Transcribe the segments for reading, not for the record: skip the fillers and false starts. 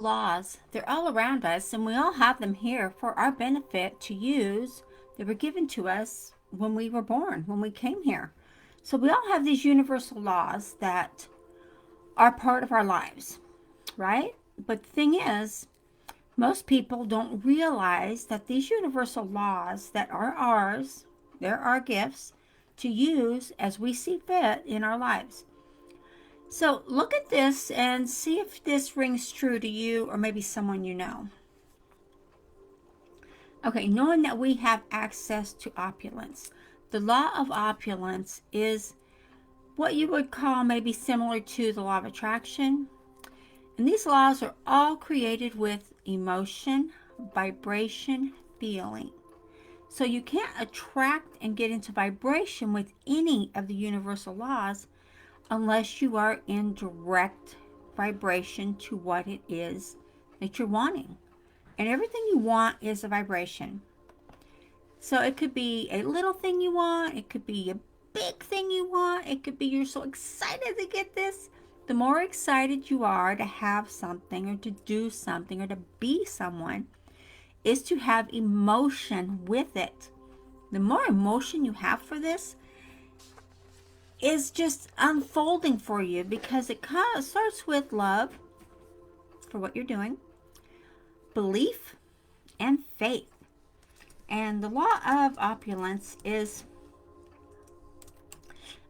laws, they're all around us, and we all have them here for our benefit to use. They were given to us when we were born, when we came here. So we all have these universal laws that are part of our lives, right? But the thing is, most people don't realize that these universal laws that are ours, they're our gifts to use as we see fit in our lives. So look at this and see if this rings true to you or maybe someone you know. Okay, knowing that we have access to opulence. The law of opulence is what you would call maybe similar to the law of attraction. And these laws are all created with emotion, vibration, feeling. So you can't attract and get into vibration with any of the universal laws unless you are in direct vibration to what it is that you're wanting. And everything you want is a vibration. So it could be a little thing you want. It could be a big thing you want. It could be you're so excited to get this. The more excited you are to have something or to do something or to be someone is to have emotion with it. The more emotion you have for this is just unfolding for you, because it starts with love for what you're doing, belief, and faith. And the law of opulence is,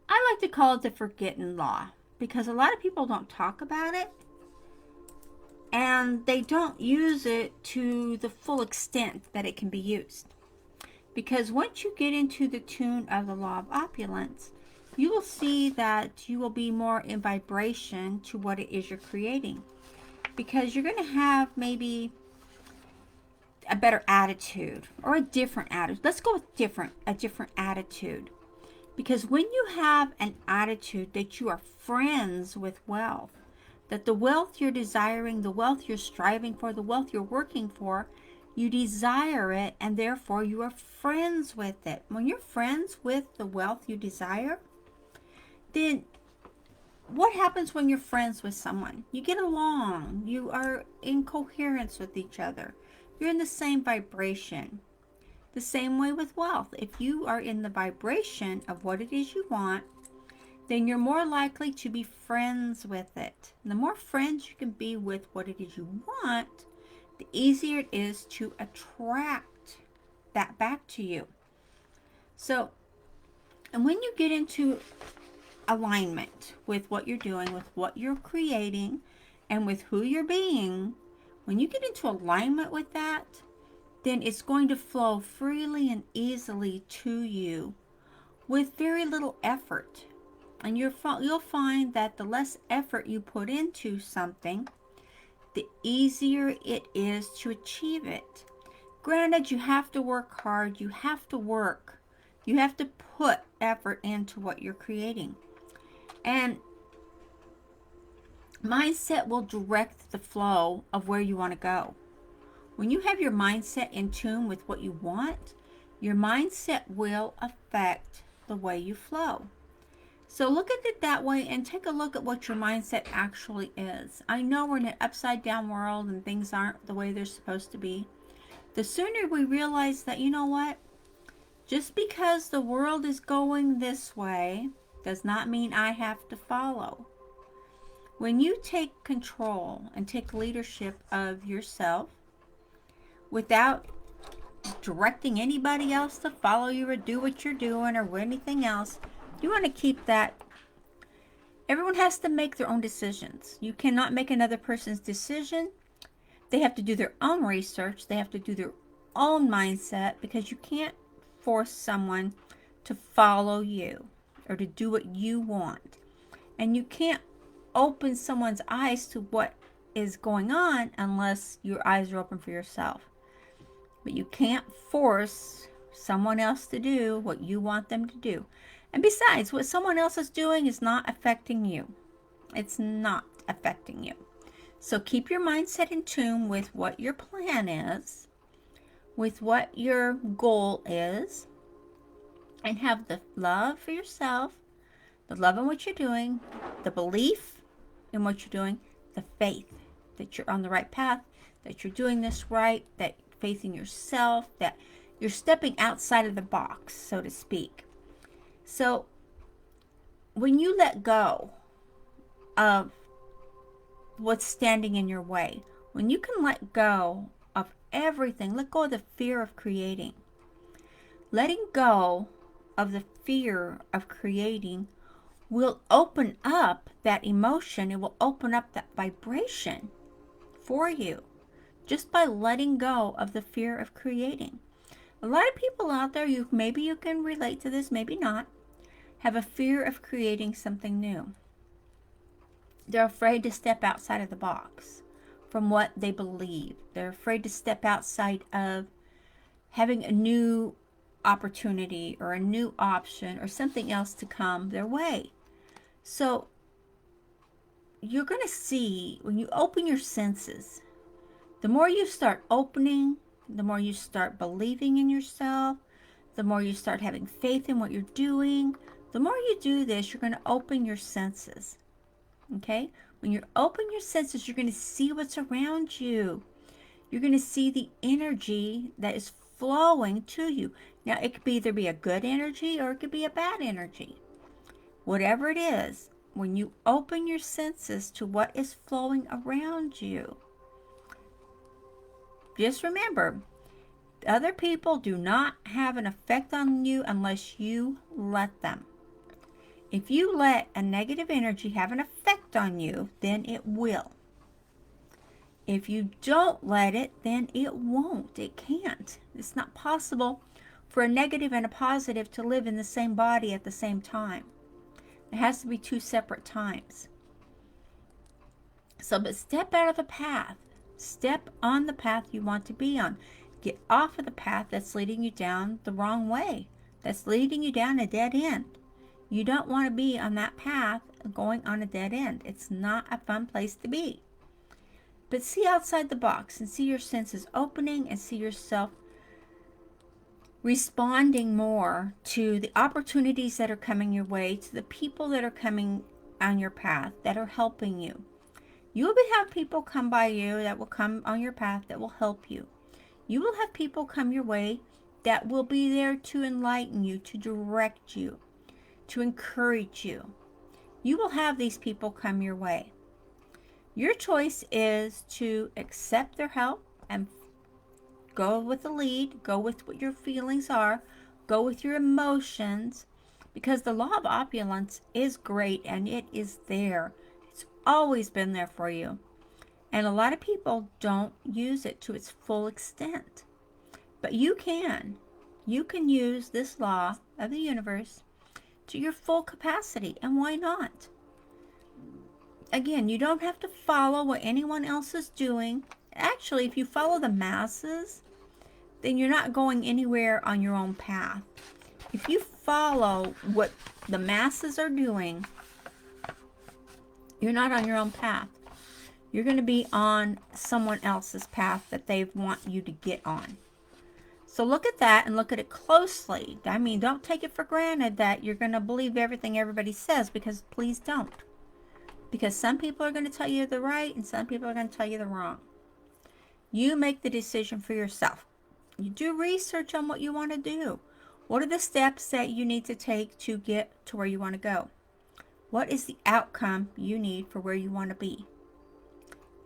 I like to call it the forgetting law, because a lot of people don't talk about it and they don't use it to the full extent that it can be used. Because once you get into the tune of the law of opulence, you will see that you will be more in vibration to what it is you're creating. Because you're going to have maybe a better attitude or a different attitude. Let's go with a different attitude. Because when you have an attitude that you are friends with wealth, that the wealth you're desiring, the wealth you're striving for, the wealth you're working for, you desire it, and therefore you are friends with it. When you're friends with the wealth you desire, then what happens when you're friends with someone? You get along. You are in coherence with each other. You're in the same vibration. The same way with wealth. If you are in the vibration of what it is you want, then you're more likely to be friends with it. And the more friends you can be with what it is you want, the easier it is to attract that back to you. So, and when you get into alignment with what you're doing, with what you're creating, and with who you're being, when you get into alignment with that, then it's going to flow freely and easily to you with very little effort. And you'll find that the less effort you put into something, the easier it is to achieve it. Granted, you have to work hard. You have to work. You have to put effort into what you're creating. And mindset will direct the flow of where you want to go. When you have your mindset in tune with what you want, your mindset will affect the way you flow. So look at it that way and take a look at what your mindset actually is. I know we're in an upside down world and things aren't the way they're supposed to be. The sooner we realize that, you know what, just because the world is going this way does not mean I have to follow. When you take control and take leadership of yourself without directing anybody else to follow you or do what you're doing or anything else, you want to keep that. Everyone has to make their own decisions. You cannot make another person's decision. They have to do their own research. They have to do their own mindset, because you can't force someone to follow you or to do what you want. And you can't open someone's eyes to what is going on unless your eyes are open for yourself. But you can't force someone else to do what you want them to do. And besides, what someone else is doing is not affecting you. It's not affecting you. So keep your mindset in tune with what your plan is, with what your goal is, and have the love for yourself, the love in what you're doing, the belief in what you're doing, the faith that you're on the right path, that you're doing this right, that faith in yourself, that you're stepping outside of the box, so to speak. So when you let go of what's standing in your way, when you can let go of everything, let go of the fear of creating. Letting go of the fear of creating will open up that emotion. It will open up that vibration for you just by letting go of the fear of creating. A lot of people out there, maybe you can relate to this, maybe not, have a fear of creating something new. They're afraid to step outside of the box from what they believe. They're afraid to step outside of having a new opportunity or a new option or something else to come their way. So you're going to see, when you open your senses, the more you start opening, the more you start believing in yourself, the more you start having faith in what you're doing, the more you do this, you're going to open your senses. Okay? When you open your senses, you're going to see what's around you. You're going to see the energy that is flowing to you. Now, it could either be a good energy or it could be a bad energy. Whatever it is, when you open your senses to what is flowing around you, just remember, other people do not have an effect on you unless you let them. If you let a negative energy have an effect on you, then it will. If you don't let it, then it won't. It can't. It's not possible for a negative and a positive to live in the same body at the same time. It has to be two separate times. So, but step out of the path. Step on the path you want to be on. Get off of the path that's leading you down the wrong way. That's leading you down a dead end. You don't want to be on that path going on a dead end. It's not a fun place to be. But see outside the box and see your senses opening and see yourself responding more to the opportunities that are coming your way, to the people that are coming on your path that are helping you. You will have people come by you that will come on your path that will help you. You will have people come your way that will be there to enlighten you, to direct you, to encourage you. You will have these people come your way. Your choice is to accept their help and go with the lead, go with what your feelings are, go with your emotions, because the law of opulence is great and it is there. It's always been there for you. And a lot of people don't use it to its full extent. But you can. You can use this law of the universe to your full capacity. And why not? Again, you don't have to follow what anyone else is doing. Actually, if you follow the masses, then you're not going anywhere on your own path. If you follow what the masses are doing, you're not on your own path. You're going to be on someone else's path that they want you to get on. So look at that and look at it closely. I mean, don't take it for granted that you're going to believe everything everybody says, because please don't. Because some people are going to tell you the right and some people are going to tell you the wrong. You make the decision for yourself. You do research on what you want to do. What are the steps that you need to take to get to where you want to go? What is the outcome you need for where you want to be?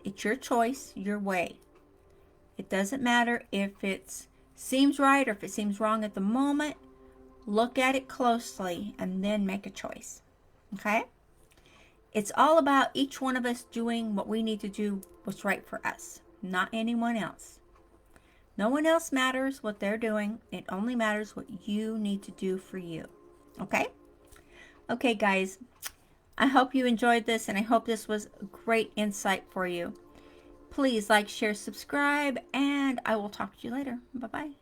It's your choice, your way. It doesn't matter if it seems right or if it seems wrong at the moment. Look at it closely and then make a choice. Okay? It's all about each one of us doing what we need to do, what's right for us, not anyone else. No one else matters what they're doing. It only matters what you need to do for you. Okay? Okay, guys. I hope you enjoyed this, and I hope this was a great insight for you. Please like, share, subscribe, and I will talk to you later. Bye-bye.